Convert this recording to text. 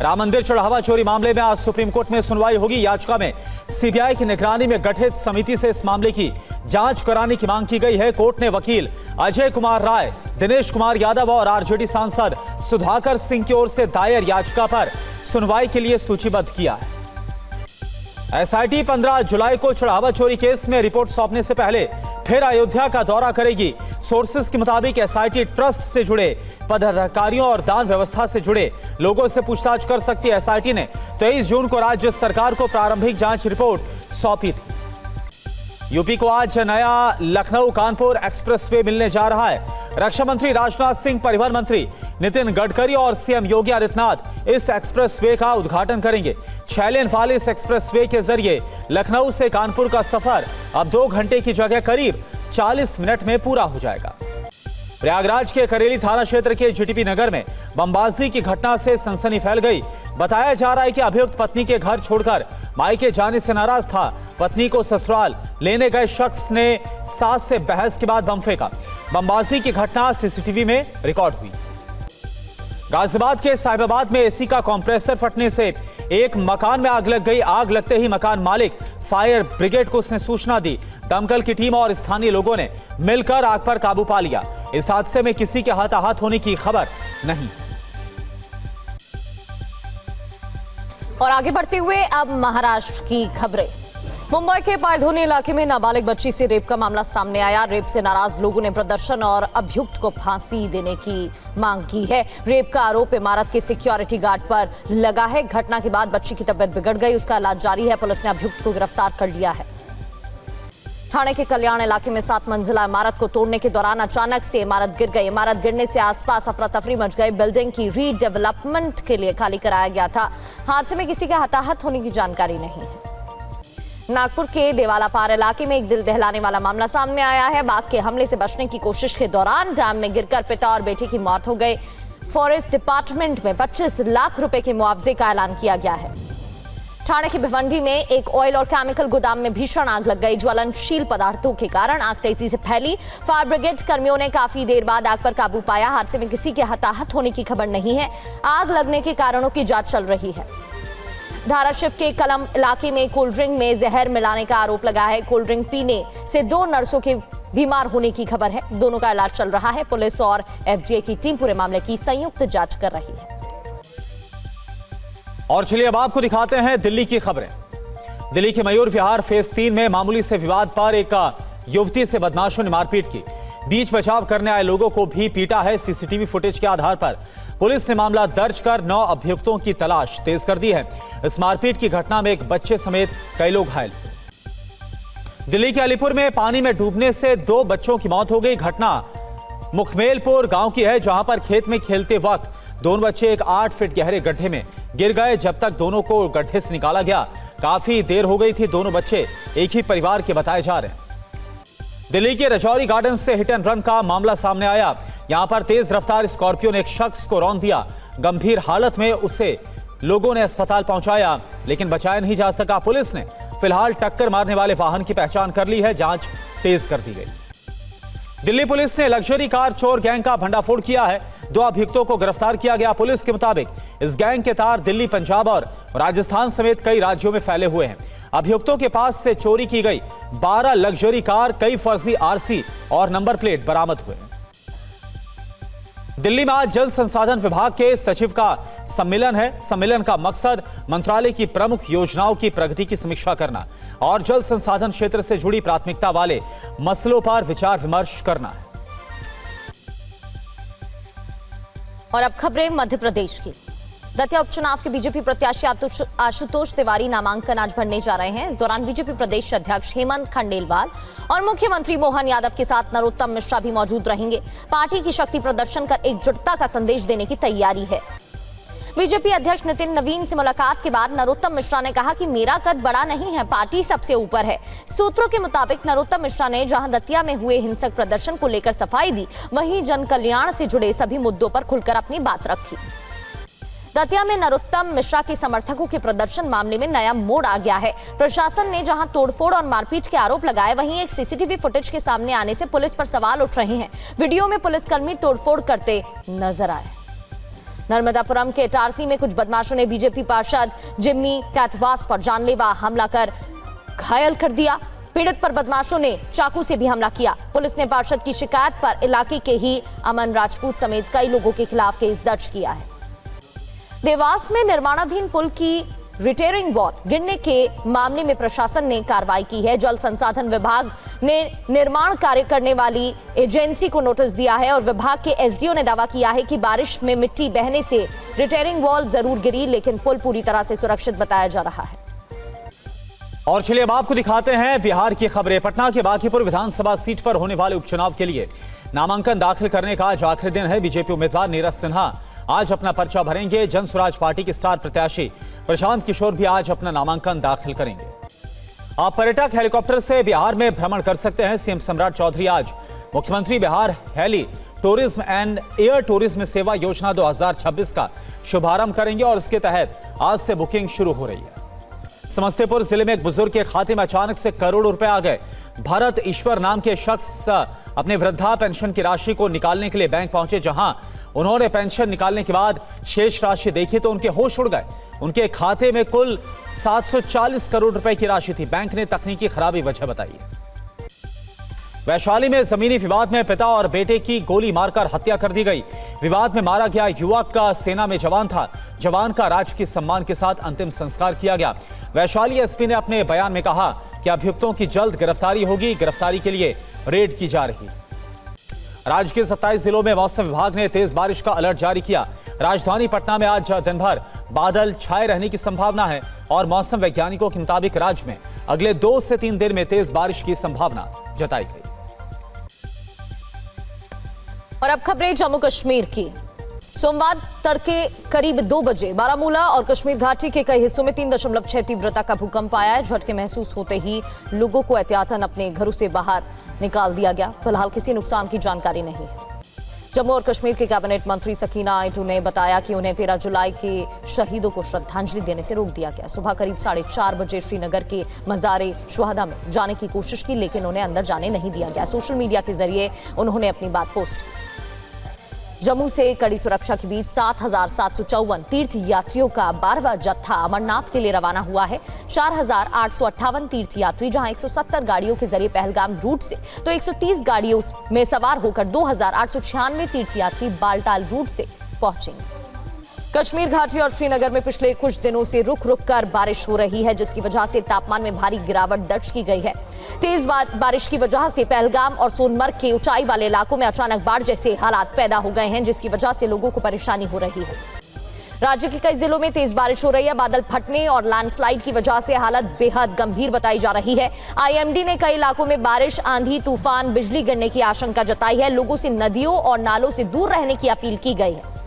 राम मंदिर चढ़ावा चोरी मामले में आज सुप्रीम कोर्ट में सुनवाई होगी। याचिका में सीबीआई की निगरानी में गठित समिति से इस मामले की जांच कराने की मांग की गई है। कोर्ट ने वकील अजय कुमार राय, दिनेश कुमार यादव और आरजेडी सांसद सुधाकर सिंह की ओर से दायर याचिका पर सुनवाई के लिए सूचीबद्ध किया है। एसआईटी 15 जुलाई को चढ़ावा चोरी केस में रिपोर्ट सौंपने से पहले फिर अयोध्या का दौरा करेगी। सोर्सेस के मुताबिक एसआईटी ट्रस्ट से जुड़े पदाधिकारियों और दान व्यवस्था से जुड़े लोगों से पूछताछ कर सकती है। एसआईटी ने 23 जून को राज्य सरकार को प्रारंभिक जांच रिपोर्ट सौंपी थी। यूपी को आज नया लखनऊ कानपुर एक्सप्रेसवे मिलने जा रहा है। रक्षा मंत्री राजनाथ सिंह, परिवहन मंत्री नितिन गडकरी और सीएम योगी आदित्यनाथ इस एक्सप्रेसवे का उद्घाटन करेंगे। 6 लेन वाले इस एक्सप्रेसवे के जरिए लखनऊ से कानपुर का सफर अब 2 घंटे की जगह करीब 40 मिनट में पूरा हो जाएगा। प्रयागराज के करेली थाना क्षेत्र के जीटीपी नगर में बमबाजी की घटना से सनसनी फैल गई। बताया जा रहा है कि अभियुक्त पत्नी के घर छोड़कर मायके जाने से नाराज था। पत्नी को ससुराल लेने गए शख्स ने सास से बहस के बाद बम फेंका। बमबाजी की घटना सीसीटीवी में रिकॉर्ड हुई। गाजियाबाद के साहिबाबाद में एसी का कंप्रेसर फटने से एक मकान में आग लग गई। आग लगते ही मकान मालिक फायर ब्रिगेड को उसने सूचना दी। दमकल की टीम और स्थानीय लोगों ने मिलकर आग पर काबू पा लिया। इस हादसे में किसी के हताहत होने की खबर नहीं। और आगे बढ़ते हुए अब महाराष्ट्र की खबरें। मुंबई के पायधोनी इलाके में नाबालिग बच्ची से रेप का मामला सामने आया। रेप से नाराज लोगों ने प्रदर्शन और अभियुक्त को फांसी देने की मांग की है। रेप का आरोप इमारत के सिक्योरिटी गार्ड पर लगा है। घटना के बाद बच्ची की तबीयत बिगड़ गई, उसका इलाज जारी है। पुलिस ने अभियुक्त को गिरफ्तार कर लिया है। ठाणे के कल्याण इलाके में 7 मंजिला इमारत को तोड़ने के दौरान अचानक से इमारत गिर गई। इमारत गिरने से आसपास अफरा तफरी मच गई। बिल्डिंग की रीडेवलपमेंट के लिए खाली कराया गया था। हादसे में किसी के हताहत होने की जानकारी नहीं है। नागपुर के देवालापार इलाके में एक दिल दहलाने वाला मामला सामने आया है। बाघ के हमले से बचने की कोशिश के दौरान डैम में गिरकर पिता और बेटे की मौत हो गई। फॉरेस्ट डिपार्टमेंट में 25 लाख रुपए के मुआवजे का ऐलान किया गया है। ठाणे के भिवंडी में एक ऑयल और केमिकल गोदाम में भीषण आग लग गई। ज्वलनशील पदार्थों के कारण आग तेजी से फैली। फायर ब्रिगेड कर्मियों ने काफी देर बाद आग पर काबू पाया। हादसे में किसी के हताहत होने की खबर नहीं है। आग लगने के कारणों की जांच चल रही है। धाराशिव के कलम इलाके में कोल्ड ड्रिंक में जहर मिलाने का आरोप लगा है। कोल्ड ड्रिंक पीने से 2 नर्सों के बीमार होने की खबर है। दोनों का इलाज चल रहा है। पुलिस और एफडीए की टीम पूरे मामले की संयुक्त जांच कर रही है। और चलिए अब आपको दिखाते हैं दिल्ली की खबरें। दिल्ली के मयूर विहार फेज 3 में मामूली से विवाद पर एक युवती से बदमाशों ने मारपीट की। बीच बचाव करने आए लोगों को भी पीटा है। सीसीटीवी फुटेज के आधार पर पुलिस ने मामला दर्ज कर 9 अभियुक्तों की तलाश तेज कर दी है। इस मारपीट की घटना में एक बच्चे समेत कई लोग घायल। दिल्ली के अलीपुर में पानी में डूबने से 2 बच्चों की मौत हो गई। घटना मुखमेलपुर गांव की है, जहां पर खेत में खेलते वक्त दोनों बच्चे एक 8 फीट गहरे गड्ढे में गिर गए। जब तक दोनों को गड्ढे से निकाला गया काफी देर हो गई थी। दोनों बच्चे एक ही परिवार के बताए जा रहे हैं। दिल्ली के रजौरी गार्डन से हिट एंड रन का मामला सामने आया। यहां पर तेज रफ्तार स्कॉर्पियो ने एक शख्स को रौंद दिया। गंभीर हालत में उसे लोगों ने अस्पताल पहुंचाया, लेकिन बचाया नहीं जा सका। पुलिस ने फिलहाल टक्कर मारने वाले वाहन की पहचान कर ली है। जांच तेज कर दी गई। दिल्ली पुलिस ने लग्जरी कार चोर गैंग का भंडाफोड़ किया है। 2 अभियुक्तों को गिरफ्तार किया गया। पुलिस के मुताबिक इस गैंग के तार दिल्ली, पंजाब और राजस्थान समेत कई राज्यों में फैले हुए हैं। अभियुक्तों के पास से चोरी की गई 12 लग्जरी कार, कई फर्जी आरसी और नंबर प्लेट बरामद हुए। दिल्ली में आज जल संसाधन विभाग के सचिव का सम्मेलन है। सम्मेलन का मकसद मंत्रालय की प्रमुख योजनाओं की प्रगति की समीक्षा करना और जल संसाधन क्षेत्र से जुड़ी प्राथमिकता वाले मसलों पर विचार विमर्श करना है। और अब खबरें मध्य प्रदेश की। दतिया उपचुनाव के बीजेपी प्रत्याशी आशुतोष तिवारी नामांकन आज भरने जा रहे हैं। इस दौरान बीजेपी प्रदेश अध्यक्ष हेमंत खंडेलवाल और मुख्यमंत्री मोहन यादव के साथ नरोत्तम मिश्रा भी मौजूद रहेंगे। पार्टी की शक्ति प्रदर्शन कर एकजुटता का संदेश देने की तैयारी है। बीजेपी अध्यक्ष नितिन नवीन से मुलाकात के बाद नरोत्तम मिश्रा ने कहा कि मेरा कद बड़ा नहीं है, पार्टी सबसे ऊपर है। सूत्रों के मुताबिक नरोत्तम मिश्रा ने जहां दतिया में हुए हिंसक प्रदर्शन को लेकर सफाई दी, वहीं जन कल्याण से जुड़े सभी मुद्दों पर खुलकर अपनी बात रखी। दतिया में नरोत्तम मिश्रा के समर्थकों के प्रदर्शन मामले में नया मोड़ आ गया है। प्रशासन ने जहां तोड़फोड़ और मारपीट के आरोप लगाए, वहीं एक सीसीटीवी फुटेज के सामने आने से पुलिस पर सवाल उठ रहे हैं। वीडियो में पुलिसकर्मी तोड़फोड़ करते नजर आए। नर्मदापुरम के इटारसी में कुछ बदमाशों ने बीजेपी पार्षद जिम्मी कैथवास पर जानलेवा हमला कर घायल कर दिया। पीड़ित पर बदमाशों ने चाकू से भी हमला किया। पुलिस ने पार्षद की शिकायत पर इलाके के ही अमन राजपूत समेत कई लोगों के खिलाफ केस दर्ज किया है। देवास में निर्माणाधीन पुल की रिटेयरिंग वॉल गिरने के मामले में प्रशासन ने कार्रवाई की है। जल संसाधन विभाग ने निर्माण कार्य करने वाली एजेंसी को नोटिस दिया है और विभाग के एसडीओ ने दावा किया है कि बारिश में मिट्टी बहने से रिटेयरिंग वॉल जरूर गिरी, लेकिन पुल पूरी तरह से सुरक्षित बताया जा रहा है। और चलिए अब आपको दिखाते हैं बिहार की खबरें। पटना के बांकीपुर विधानसभा सीट पर होने वाले उपचुनाव के लिए नामांकन दाखिल करने का आज आखिरी दिन है। बीजेपी उम्मीदवार नीरज सिन्हा आज अपना पर्चा भरेंगे। जन स्वराज पार्टी के स्टार प्रत्याशी प्रशांत किशोर भी आज अपना नामांकन दाखिल करेंगे। आप पर्यटक हेलीकॉप्टर से बिहार में भ्रमण कर सकते हैं। सीएम सम्राट चौधरी आज मुख्यमंत्री Bihar heli tourism and air tourism सेवा योजना 2026 का शुभारंभ करेंगे और इसके तहत आज से बुकिंग शुरू हो रही है। समस्तीपुर जिले में एक बुजुर्ग के खाते में अचानक से करोड़ों रुपए आ गए। भरत ईश्वर नाम के शख्स अपने वृद्धा पेंशन की राशि को निकालने के लिए बैंक पहुंचे, जहां उन्होंने पेंशन निकालने के बाद शेष राशि देखी तो उनके होश उड़ गए। उनके खाते में कुल 740 करोड़ रुपए की राशि थी। बैंक ने तकनीकी खराबी वजह बताई। वैशाली में जमीनी विवाद में पिता और बेटे की गोली मारकर हत्या कर दी गई। विवाद में मारा गया युवक का सेना में जवान था। जवान का राजकीय सम्मान के साथ अंतिम संस्कार किया गया। वैशाली एसपी ने अपने बयान में कहा कि अभियुक्तों की जल्द गिरफ्तारी होगी। गिरफ्तारी के लिए रेड की जा रही। राज्य के 27 जिलों में मौसम विभाग ने तेज बारिश का अलर्ट जारी किया। राजधानी पटना में आज दिन भर बादल छाए रहने की संभावना है और मौसम वैज्ञानिकों के मुताबिक राज्य में अगले 2 से 3 दिन में तेज बारिश की संभावना जताई गई। और अब खबरें जम्मू कश्मीर की। सोमवार तड़के करीब 2 बजे बारामूला और कश्मीर घाटी के कई हिस्सों में 3.6 तीव्रता का भूकंप आया है। झटके महसूस होते ही लोगों को एहतियातन अपने घरों से बाहर निकाल दिया गया। फिलहाल किसी नुकसान की जानकारी नहीं है। जम्मू और कश्मीर के कैबिनेट मंत्री सकीना आयटू ने बताया कि उन्हें 13 जुलाई के शहीदों को श्रद्धांजलि देने से रोक दिया गया। सुबह करीब 4:30 बजे श्रीनगर के मज़ारे शुहदा में जाने की कोशिश की, लेकिन उन्हें अंदर जाने नहीं दिया गया। सोशल मीडिया के जरिए उन्होंने अपनी बात पोस्ट की। जम्मू से कड़ी सुरक्षा के बीच 7,754 तीर्थ यात्रियों का 12वां जत्था अमरनाथ के लिए रवाना हुआ है। 4,858 तीर्थ यात्री जहां 170 गाड़ियों के जरिए पहलगाम रूट से तो 130 गाड़ियों में सवार होकर 2,896 तीर्थ यात्री बालटाल रूट से पहुंचेंगे। कश्मीर घाटी और श्रीनगर में पिछले कुछ दिनों से रुक रुक कर बारिश हो रही है, जिसकी वजह से तापमान में भारी गिरावट दर्ज की गई है। तेज बारिश की वजह से पहलगाम और सोनमर्ग के ऊंचाई वाले इलाकों में अचानक बाढ़ जैसे हालात पैदा हो गए हैं, जिसकी वजह से लोगों को परेशानी हो रही है। राज्य के कई जिलों में तेज बारिश हो रही है। बादल फटने और लैंडस्लाइड की वजह से हालत बेहद गंभीर बताई जा रही है। आईएमडी ने कई इलाकों में बारिश, आंधी, तूफान, बिजली गिरने की आशंका जताई है। लोगों से नदियों और नालों से दूर रहने की अपील की गई है।